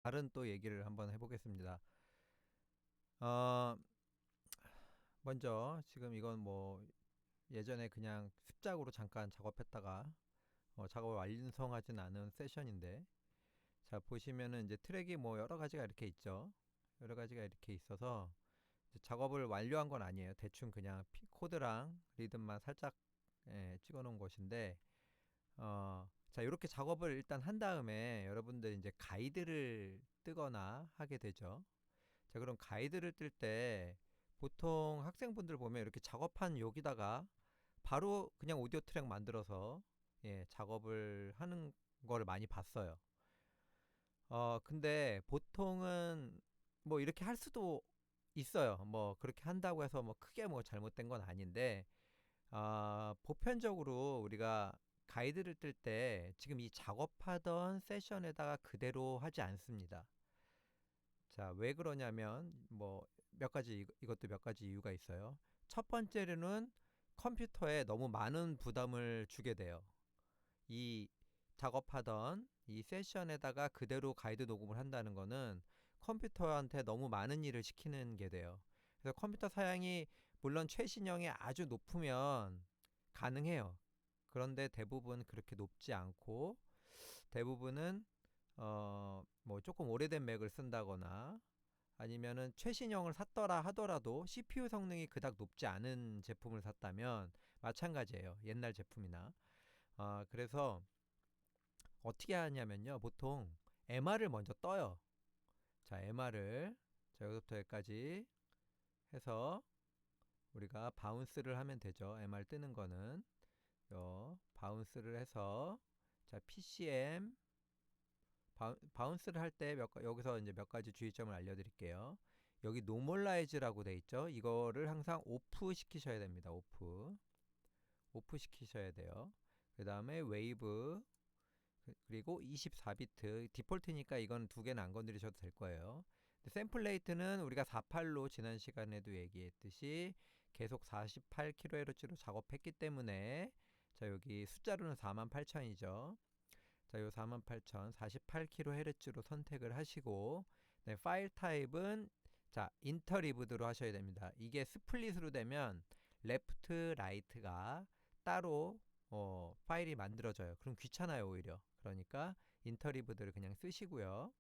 다른 또 얘기를 한번 해보겠습니다. 어, 먼저 지금 이건 뭐 예전에 그냥 습작으로 잠깐 작업했다가 작업을 완성하진 않은 세션인데, 자 보시면은 이제 트랙이 뭐 여러 가지가 이렇게 있죠. 여러 가지가 이렇게 있어서 이제 작업을 완료한 건 아니에요. 대충 그냥 코드랑 리듬만 살짝 찍어 놓은 것인데, 자 이렇게 작업을 일단 한 다음에 여러분들 이제 가이드를 뜨거나 하게 되죠. 자 그럼 가이드를 뜰 때 보통 학생분들 보면 이렇게 작업한 여기다가 바로 그냥 오디오 트랙 만들어서 작업을 하는 걸 많이 봤어요. 근데 보통은 뭐 이렇게 할 수도 있어요. 뭐 그렇게 한다고 해서 뭐 크게 뭐 잘못된 건 아닌데, 보편적으로 우리가 가이드를 뜰 때 지금 이 작업하던 세션에다가 그대로 하지 않습니다. 자, 왜 그러냐면 뭐 몇 가지 이것도 몇 가지 이유가 있어요. 첫 번째로는 컴퓨터에 너무 많은 부담을 주게 돼요. 이 작업하던 이 세션에다가 그대로 가이드 녹음을 한다는 거는 컴퓨터한테 너무 많은 일을 시키는 게 돼요. 그래서 컴퓨터 사양이 물론 최신형이 아주 높으면 가능해요. 그런데 대부분 그렇게 높지 않고, 대부분은 뭐 조금 오래된 맥을 쓴다거나 아니면은 최신형을 샀더라 하더라도 CPU 성능이 그닥 높지 않은 제품을 샀다면 마찬가지예요. 옛날 제품이나. 그래서 어떻게 하냐면요. 보통 MR을 먼저 떠요. 자, MR을 자, 여기부터 여기까지 해서 우리가 바운스를 하면 되죠. MR 뜨는 거는 바운스를 해서, 자, PCM 바운스를 할 때 여기서 이제 몇 가지 주의점을 알려드릴게요. 여기 노멀라이즈라고 돼 있죠. 이거를 항상 오프 시키셔야 됩니다. 오프 시키셔야 돼요. 그 다음에 웨이브, 그리고 24비트 디폴트니까 이건 두 개는 안 건드리셔도 될 거예요. 샘플 레이트는 우리가 48로 지난 시간에도 얘기했듯이 계속 48kHz로 작업했기 때문에, 자 여기 숫자로는 48,000이죠. 자, 요 48,000, 48kHz로 선택을 하시고, 네, 파일 타입은 자 인터리브드로 하셔야 됩니다. 이게 스플릿으로 되면 레프트, 라이트가 따로 파일이 만들어져요. 그럼 귀찮아요 오히려. 그러니까 인터리브드를 그냥 쓰시고요.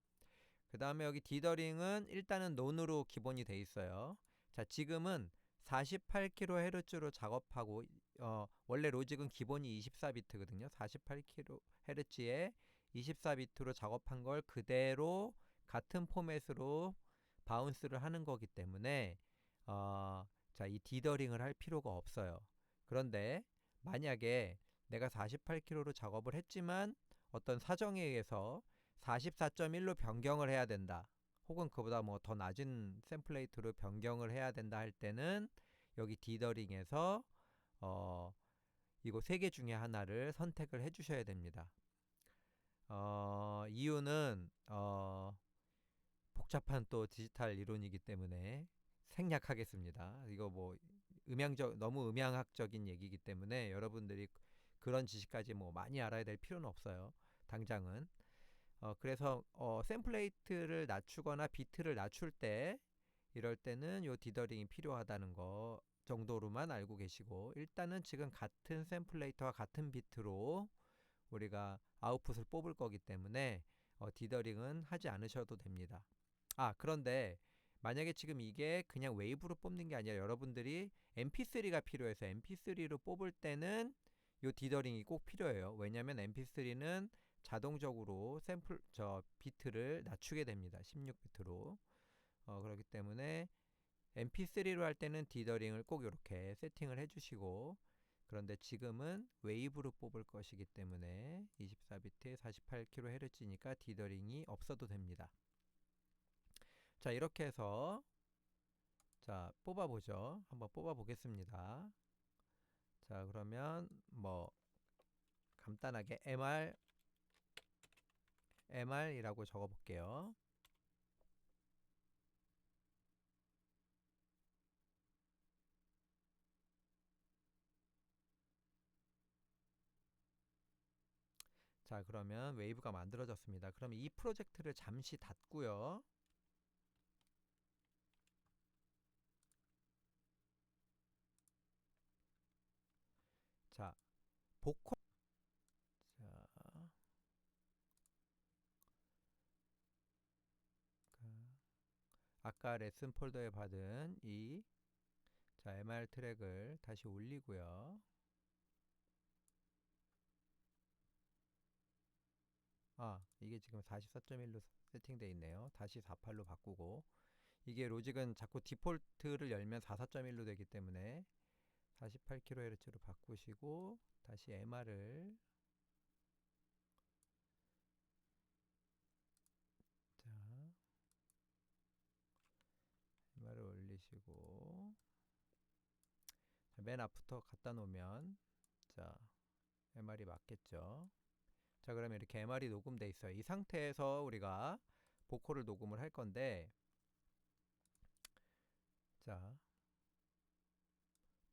그 다음에 여기 디더링은 일단은 논으로 기본이 돼 있어요. 자 지금은 48kHz로 작업하고, 원래 로직은 기본이 24비트거든요. 48kHz에 24비트로 작업한 걸 그대로 같은 포맷으로 바운스를 하는 거기 때문에 자, 이 디더링을 할 필요가 없어요. 그런데 만약에 내가 48kHz로 작업을 했지만 어떤 사정에 의해서 44.1로 변경을 해야 된다. 혹은 그보다 뭐 더 낮은 샘플레이트로 변경을 해야 된다 할 때는 여기 디더링에서 이거 세 개 중에 하나를 선택을 해 주셔야 됩니다. 이유는 복잡한 또 디지털 이론이기 때문에 생략하겠습니다. 이거 뭐 너무 음향학적인 얘기이기 때문에 여러분들이 그런 지식까지 뭐 많이 알아야 될 필요는 없어요. 당장은. 그래서 샘플레이트를 낮추거나 비트를 낮출 때, 이럴 때는 요 디더링이 필요하다는 거 정도로만 알고 계시고, 일단은 지금 같은 샘플레이트와 같은 비트로 우리가 아웃풋을 뽑을 거기 때문에 디더링은 하지 않으셔도 됩니다. 그런데 만약에 지금 이게 그냥 웨이브로 뽑는 게 아니라 여러분들이 mp3가 필요해서 mp3로 뽑을 때는 요 디더링이 꼭 필요해요. 왜냐하면 mp3는 자동적으로 비트를 낮추게 됩니다. 16비트로. 그렇기 때문에 mp3로 할 때는 디더링을 꼭 이렇게 세팅을 해주시고, 그런데 지금은 웨이브로 뽑을 것이기 때문에 24비트에 48kHz니까 디더링이 없어도 됩니다. 자 이렇게 해서 자 뽑아보죠. 한번 뽑아보겠습니다. 자 그러면 뭐 간단하게 MR이라고 적어볼게요. 자, 그러면 웨이브가 만들어졌습니다. 그럼 이 프로젝트를 잠시 닫고요. 자, 보컬. 자, 아까 레슨 폴더에 받은 이 MR 트랙을 다시 올리고요. 이게 지금 44.1로 세팅되어 있네요. 다시 48로 바꾸고, 이게 로직은 자꾸 디폴트를 열면 44.1로 되기 때문에 48kHz로 바꾸시고 다시 MR을 MR을 올리시고, 맨 앞부터 갖다 놓으면 MR이 맞겠죠. 자, 그러면 이렇게 MR이 녹음돼 있어요. 이 상태에서 우리가 보컬을 녹음을 할 건데, 자,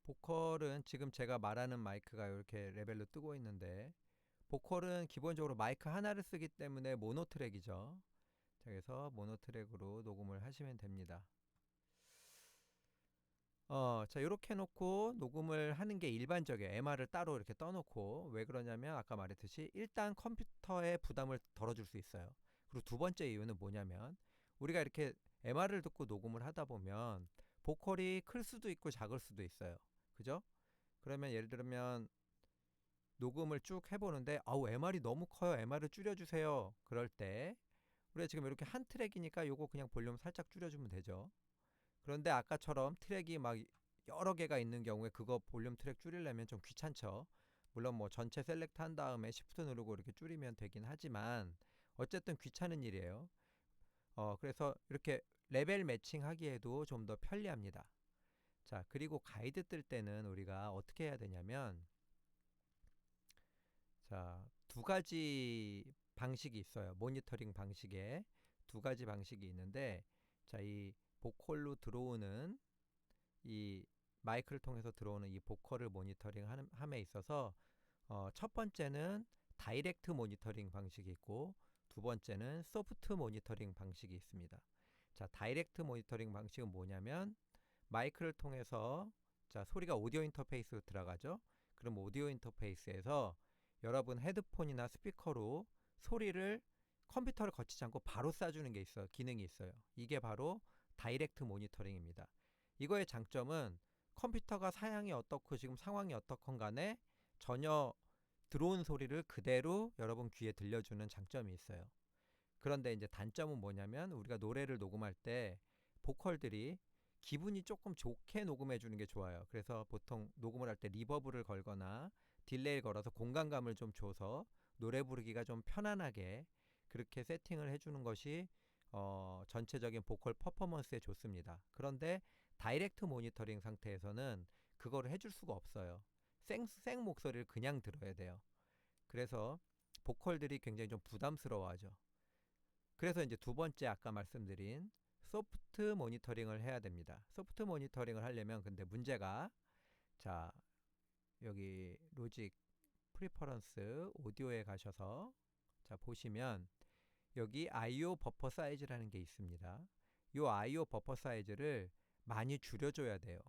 보컬은 지금 제가 말하는 마이크가 이렇게 레벨로 뜨고 있는데, 보컬은 기본적으로 마이크 하나를 쓰기 때문에 모노 트랙이죠. 자, 그래서 모노 트랙으로 녹음을 하시면 됩니다. 자, 이렇게 해놓고 녹음을 하는 게 일반적이에요. MR을 따로 이렇게 떠놓고. 왜 그러냐면 아까 말했듯이 일단 컴퓨터에 부담을 덜어줄 수 있어요. 그리고 두 번째 이유는 뭐냐면 우리가 이렇게 MR을 듣고 녹음을 하다 보면 보컬이 클 수도 있고 작을 수도 있어요. 그죠? 그러면 예를 들면 녹음을 쭉 해보는데 MR이 너무 커요. MR을 줄여주세요. 그럴 때 우리가 지금 이렇게 한 트랙이니까 요거 그냥 볼륨 살짝 줄여주면 되죠. 그런데 아까처럼 트랙이 막 여러 개가 있는 경우에 그거 볼륨 트랙 줄이려면 좀 귀찮죠. 물론 뭐 전체 셀렉트 한 다음에 시프트 누르고 이렇게 줄이면 되긴 하지만 어쨌든 귀찮은 일이에요. 그래서 이렇게 레벨 매칭 하기에도 좀 더 편리합니다. 자, 그리고 가이드 뜰 때는 우리가 어떻게 해야 되냐면, 자, 두 가지 방식이 있어요. 모니터링 방식에 두 가지 방식이 있는데, 자, 이 보컬로 들어오는 이 마이크를 통해서 들어오는 이 보컬을 모니터링 함에 있어서 첫 번째는 다이렉트 모니터링 방식이 있고 두 번째는 소프트 모니터링 방식이 있습니다. 자, 다이렉트 모니터링 방식은 뭐냐면 마이크를 통해서 소리가 오디오 인터페이스로 들어가죠. 그럼 오디오 인터페이스에서 여러분 헤드폰이나 스피커로 소리를 컴퓨터를 거치지 않고 바로 쏴주는 게 있어요. 기능이 있어요. 이게 바로 다이렉트 모니터링입니다. 이거의 장점은 컴퓨터가 사양이 어떻고 지금 상황이 어떻건 간에 전혀 들어온 소리를 그대로 여러분 귀에 들려주는 장점이 있어요. 그런데 이제 단점은 뭐냐면 우리가 노래를 녹음할 때 보컬들이 기분이 조금 좋게 녹음해 주는 게 좋아요. 그래서 보통 녹음을 할 때 리버브를 걸거나 딜레이를 걸어서 공간감을 좀 줘서 노래 부르기가 좀 편안하게 그렇게 세팅을 해주는 것이 전체적인 보컬 퍼포먼스에 좋습니다. 그런데 다이렉트 모니터링 상태에서는 그거를 해줄 수가 없어요. 생 목소리를 그냥 들어야 돼요. 그래서 보컬들이 굉장히 좀 부담스러워하죠. 그래서 이제 두 번째 아까 말씀드린 소프트 모니터링을 해야 됩니다. 소프트 모니터링을 하려면 근데 문제가, 자, 여기 로직 프리퍼런스 오디오에 가셔서 자 보시면 여기 I/O 버퍼 사이즈라는 게 있습니다. 이 I/O 버퍼 사이즈를 많이 줄여줘야 돼요.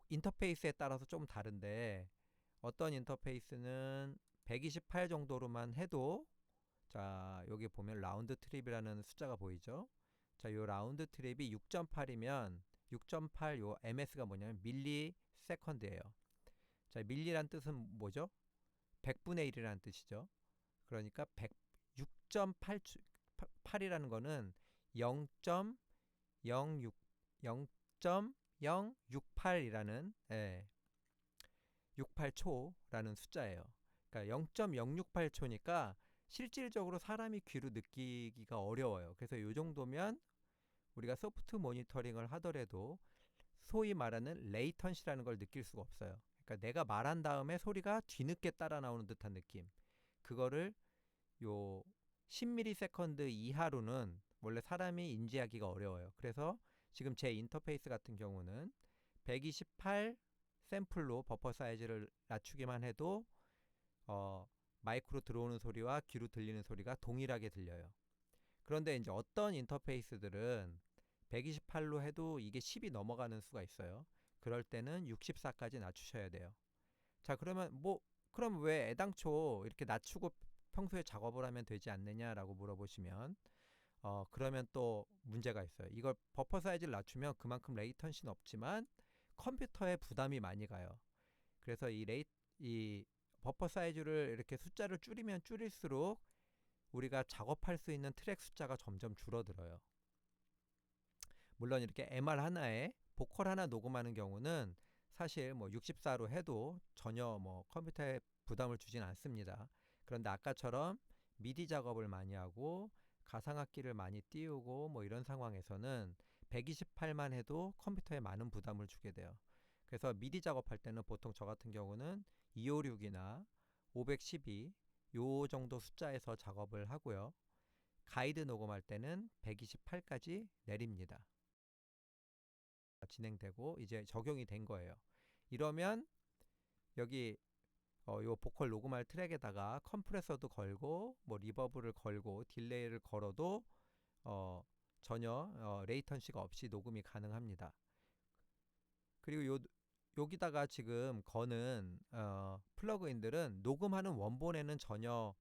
인터페이스에 따라서 좀 다른데 어떤 인터페이스는 128 정도로만 해도, 자, 여기 보면 라운드 트립이라는 숫자가 보이죠? 자, 요 라운드 트립이 6.8이면 6.8 요 MS가 뭐냐면 밀리 세컨드예요. 자, 밀리란 뜻은 뭐죠? 100분의 1이라는 뜻이죠. 그러니까 6.8이라는 거는 0.06 0.068이라는 68초라는 숫자예요. 그러니까 0.068초니까 실질적으로 사람이 귀로 느끼기가 어려워요. 그래서 이 정도면 우리가 소프트 모니터링을 하더라도 소위 말하는 레이턴시라는 걸 느낄 수가 없어요. 그러니까 내가 말한 다음에 소리가 뒤늦게 따라 나오는 듯한 느낌. 그거를 요 10ms 이하로는 원래 사람이 인지하기가 어려워요. 그래서 지금 제 인터페이스 같은 경우는 128 샘플로 버퍼 사이즈를 낮추기만 해도 마이크로 들어오는 소리와 귀로 들리는 소리가 동일하게 들려요. 그런데 이제 어떤 인터페이스들은 128로 해도 이게 10이 넘어가는 수가 있어요. 그럴 때는 64까지 낮추셔야 돼요. 자, 그럼 왜 애당초 이렇게 낮추고 평소에 작업을 하면 되지 않느냐라고 물어보시면 그러면 또 문제가 있어요. 이걸 버퍼 사이즈를 낮추면 그만큼 레이턴시는 없지만 컴퓨터에 부담이 많이 가요. 그래서 이 버퍼 사이즈를 이렇게 숫자를 줄이면 줄일수록 우리가 작업할 수 있는 트랙 숫자가 점점 줄어들어요. 물론 이렇게 MR 하나에 보컬 하나 녹음하는 경우는 사실 뭐 64로 해도 전혀 뭐 컴퓨터에 부담을 주진 않습니다. 그런데 아까처럼 미디 작업을 많이 하고 가상악기를 많이 띄우고 뭐 이런 상황에서는 128만 해도 컴퓨터에 많은 부담을 주게 돼요. 그래서 미디 작업할 때는 보통 저 같은 경우는 256이나 512 요 정도 숫자에서 작업을 하고요. 가이드 녹음할 때는 128까지 내립니다. 진행되고 이제 적용이 된 거예요. 이러면 여기 요 보컬 녹음할 트랙에다가 컴프레서도 걸고 뭐 리버브를 걸고 딜레이를 걸어도 전혀 레이턴시가 없이 녹음이 가능합니다. 그리고 여기다가 지금 거는 플러그인들은 녹음하는 원본에는 전혀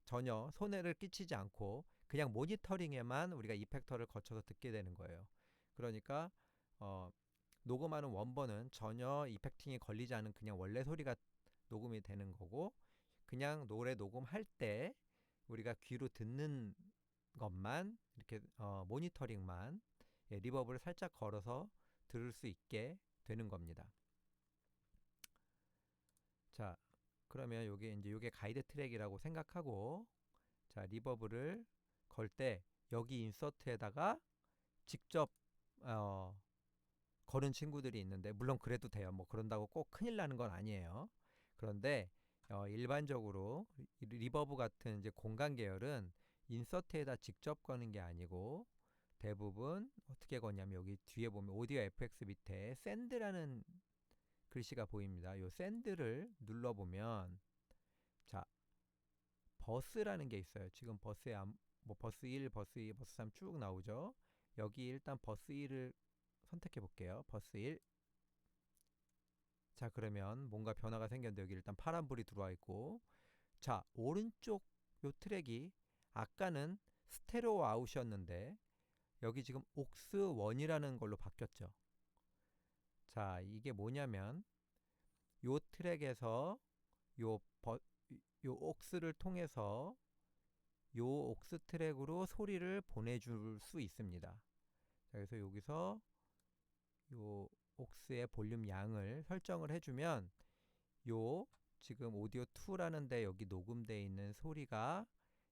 전혀 손해를 끼치지 않고 그냥 모니터링에만 우리가 이펙터를 거쳐서 듣게 되는 거예요. 그러니까 녹음하는 원본은 전혀 이펙팅이 걸리지 않은 그냥 원래 소리가 녹음이 되는 거고, 그냥 노래 녹음할 때 우리가 귀로 듣는 것만 이렇게 모니터링만 리버브를 살짝 걸어서 들을 수 있게 되는 겁니다. 자, 그러면 요게 가이드 트랙이라고 생각하고, 자, 리버브를 걸 때 여기 인서트에다가 직접 거는 친구들이 있는데, 물론 그래도 돼요. 뭐 그런다고 꼭 큰일 나는 건 아니에요. 그런데 일반적으로 리버브 같은 이제 공간 계열은 인서트에다 직접 거는 게 아니고 대부분 어떻게 거냐면 여기 뒤에 보면 오디오 FX 밑에 샌드라는 글씨가 보입니다. 이 샌드를 눌러보면 자, 버스라는 게 있어요. 지금 버스에 뭐 버스 1, 버스 2, 버스 3 쭉 나오죠. 여기 일단 버스 1을 선택해 볼게요. 버스 1. 자, 그러면 뭔가 변화가 생겼는데 여기 일단 파란불이 들어와 있고, 자, 오른쪽 요 트랙이 아까는 스테레오 아웃이었는데 여기 지금 옥스 1이라는 걸로 바뀌었죠. 자, 이게 뭐냐면 요 트랙에서 요, 요 옥스를 통해서 요 옥스 트랙으로 소리를 보내줄 수 있습니다. 자, 그래서 여기서 요 옥스의 볼륨 양을 설정을 해주면 요 지금 오디오 2라는 데 여기 녹음되어 있는 소리가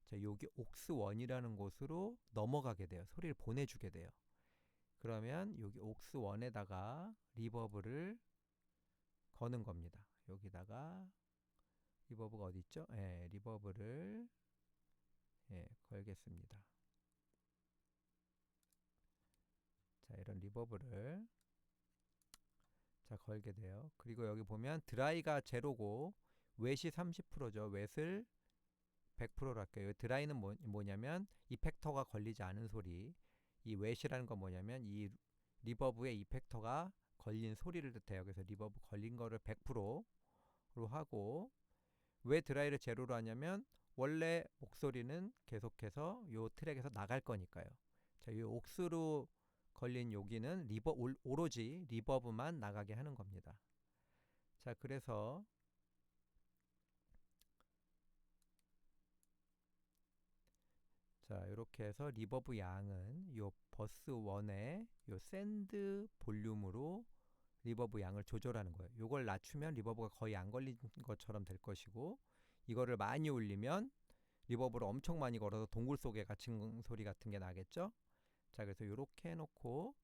자, 여기 옥스 1이라는 곳으로 넘어가게 돼요. 소리를 보내주게 돼요. 그러면 여기 옥스 1에다가 리버브를 거는 겁니다. 여기다가 리버브가 어디 있죠? 예, 리버브를 걸겠습니다. 자, 이런 리버브를 자, 걸게 돼요. 그리고 여기 보면 드라이가 제로고 웻이 30%죠. 웻을 100%로 할게요. 드라이는 뭐냐면 이펙터가 걸리지 않은 소리. 이 웻이라는 건 뭐냐면 이 리버브에 이펙터가 걸린 소리를 뜻해요. 그래서 리버브 걸린 거를 100%로 하고, 왜 드라이를 제로로 하냐면 원래 목소리는 계속해서 요 트랙에서 나갈 거니까요. 자, 이 옥스로 걸린 여기는 오로지 리버브만 나가게 하는 겁니다. 자, 그래서 자, 이렇게 해서 리버브 양은 요 버스 1의 요 샌드 볼륨으로 리버브 양을 조절하는 거예요. 요걸 낮추면 리버브가 거의 안 걸린 것처럼 될 것이고, 이거를 많이 올리면 리버브를 엄청 많이 걸어서 동굴 속에 갇힌 소리 같은 게 나겠죠? 자, 그래서 이렇게 해놓고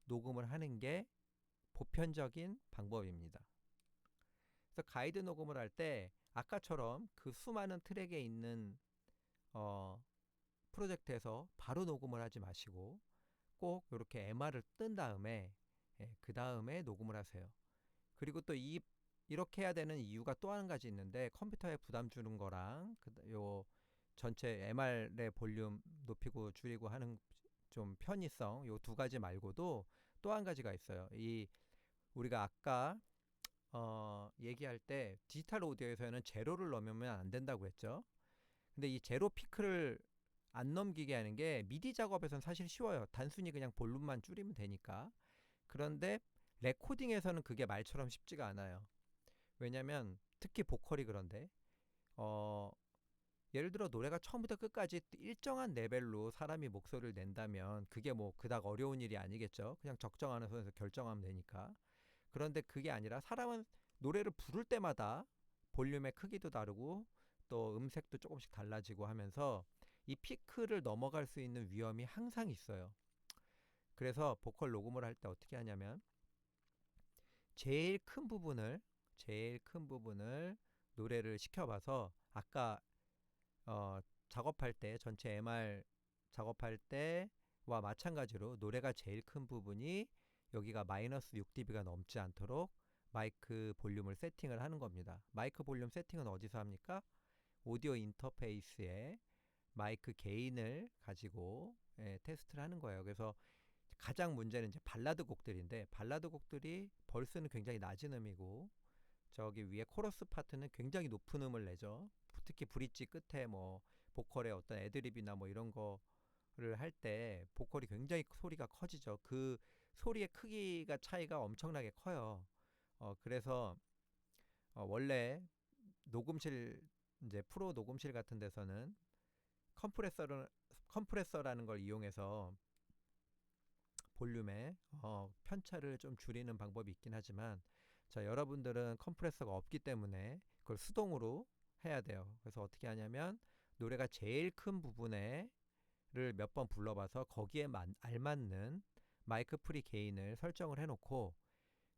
녹음을 하는 게 보편적인 방법입니다. 그래서 가이드 녹음을 할 때 아까처럼 그 수많은 트랙에 있는 프로젝트에서 바로 녹음을 하지 마시고 꼭 이렇게 MR을 뜬 다음에 그 다음에 녹음을 하세요. 그리고 또 이 이렇게 해야 되는 이유가 또 한 가지 있는데, 컴퓨터에 부담 주는 거랑 요 전체 MR의 볼륨 높이고 줄이고 하는 좀 편의성, 요 두 가지 말고도 또 한 가지가 있어요. 이 우리가 아까 얘기할 때 디지털 오디오에서는 제로를 넣으면 안 된다고 했죠. 근데 이 제로 피크를 안 넘기게 하는 게 미디 작업에서는 사실 쉬워요. 단순히 그냥 볼륨만 줄이면 되니까. 그런데 레코딩에서는 그게 말처럼 쉽지가 않아요. 왜냐면 특히 보컬이 그런데 어 예를 들어 노래가 처음부터 끝까지 일정한 레벨로 사람이 목소리를 낸다면 그게 뭐 그닥 어려운 일이 아니겠죠. 그냥 적정하는 선에서 결정하면 되니까. 그런데 그게 아니라 사람은 노래를 부를 때마다 볼륨의 크기도 다르고 또 음색도 조금씩 달라지고 하면서 이 피크를 넘어갈 수 있는 위험이 항상 있어요. 그래서 보컬 녹음을 할 때 어떻게 하냐면 제일 큰 부분을 노래를 시켜봐서 아까 작업할 때 전체 MR 작업할 때와 마찬가지로 노래가 제일 큰 부분이 여기가 마이너스 6dB가 넘지 않도록 마이크 볼륨을 세팅을 하는 겁니다. 마이크 볼륨 세팅은 어디서 합니까? 오디오 인터페이스에 마이크 게인을 가지고 테스트를 하는 거예요. 그래서 가장 문제는 이제 발라드 곡들인데, 발라드 곡들이 벌스는 굉장히 낮은 음이고 저기 위에 코러스 파트는 굉장히 높은 음을 내죠. 특히 브릿지 끝에 뭐 보컬의 어떤 애드립이나 뭐 이런 거를 할 때 보컬이 굉장히 소리가 커지죠. 그 소리의 크기가 차이가 엄청나게 커요. 그래서 원래 녹음실, 이제 프로 녹음실 같은 데서는 컴프레서라는 걸 이용해서 볼륨의 편차를 좀 줄이는 방법이 있긴 하지만, 자, 여러분들은 컴프레서가 없기 때문에 그걸 수동으로 해야 돼요. 그래서 어떻게 하냐면 노래가 제일 큰 부분에를 몇 번 불러봐서 거기에 알맞는 마이크 프리 게인을 설정을 해놓고,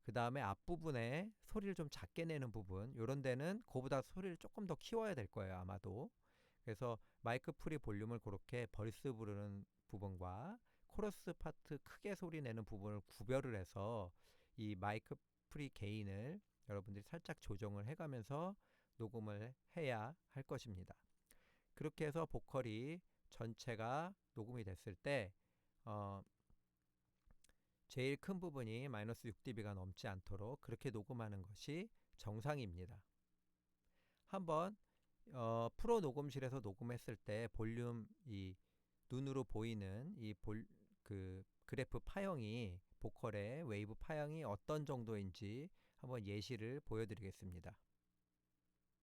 그 다음에 앞부분에 소리를 좀 작게 내는 부분, 요런 데는 그보다 소리를 조금 더 키워야 될 거예요, 아마도. 그래서 마이크 프리 볼륨을 그렇게 벌스 부르는 부분과 코러스 파트 크게 소리 내는 부분을 구별을 해서 이 마이크 프리 게인을 여러분들이 살짝 조정을 해가면서 녹음을 해야 할 것입니다. 그렇게 해서 보컬이 전체가 녹음이 됐을 때 제일 큰 부분이 마이너스 6dB가 넘지 않도록 그렇게 녹음하는 것이 정상입니다. 한번 프로 녹음실에서 녹음했을 때 볼륨, 이 눈으로 보이는 그 그래프 파형이, 보컬의 웨이브 파형이 어떤 정도인지 한번 예시를 보여드리겠습니다.